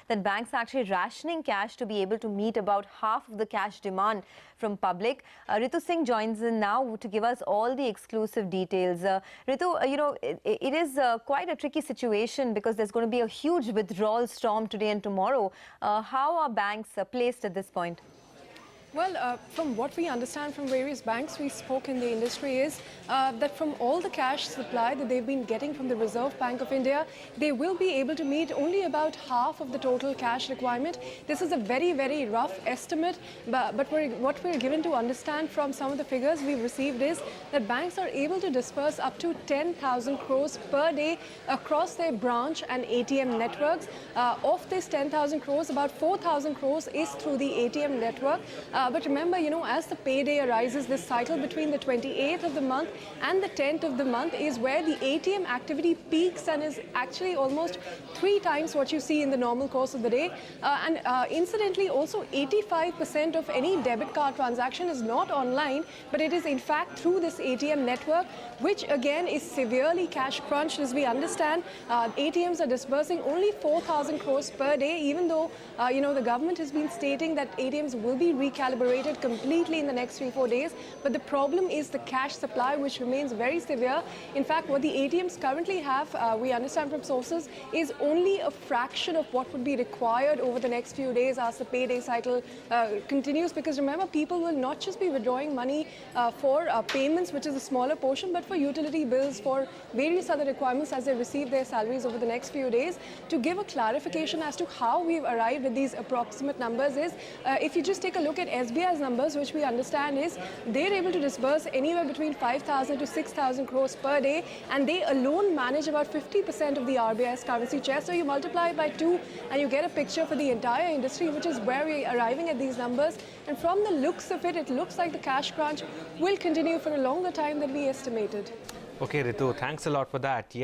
that banks are actually rationing cash to be able to meet about half of the cash demand from public. Ritu Singh joins in now to give us all the exclusive details. Ritu, it is quite a tricky situation because there's going to be a huge withdrawal storm today and tomorrow. How are banks placed at this point? Well, from what we understand from various banks we spoke in the industry is that from all the cash supply that they've been getting from the Reserve Bank of India, they will be able to meet only about half of the total cash requirement. This is a very, very rough estimate, but what we're given to understand from some of the figures we've received is that banks are able to disperse up to 10,000 crores per day across their branch and ATM networks. Of this 10,000 crores, about 4,000 crores is through the ATM network. But remember, as the payday arises, this cycle between the 28th of the month and the 10th of the month is where the ATM activity peaks and is actually almost 3 times what you see in the normal course of the day. Incidentally, also 85% of any debit card transaction is not online, but it is in fact through this ATM network, which again is severely cash crunched. As we understand, ATMs are disbursing only 4,000 crores per day, even though, the government has been stating that ATMs will be recalibrated completely in the next 3-4 days. But the problem is the cash supply, which remains very severe. In fact, what the ATMs currently have, we understand from sources, is only a fraction of what would be required over the next few days as the payday cycle continues. Because remember, people will not just be withdrawing money for payments, which is a smaller portion, but for utility bills, for various other requirements as they receive their salaries over the next few days. To give a clarification as to how we've arrived at these approximate numbers is, if you just take a look at SBI's numbers, which we understand is they're able to disburse anywhere between 5,000 to 6,000 crores per day, and they alone manage about 50% of the RBI's currency chest. So you multiply it by 2 and you get a picture for the entire industry, which is where we're arriving at these numbers. And from the looks of it, it looks like the cash crunch will continue for a longer time than we estimated. Okay, Ritu, thanks a lot for that.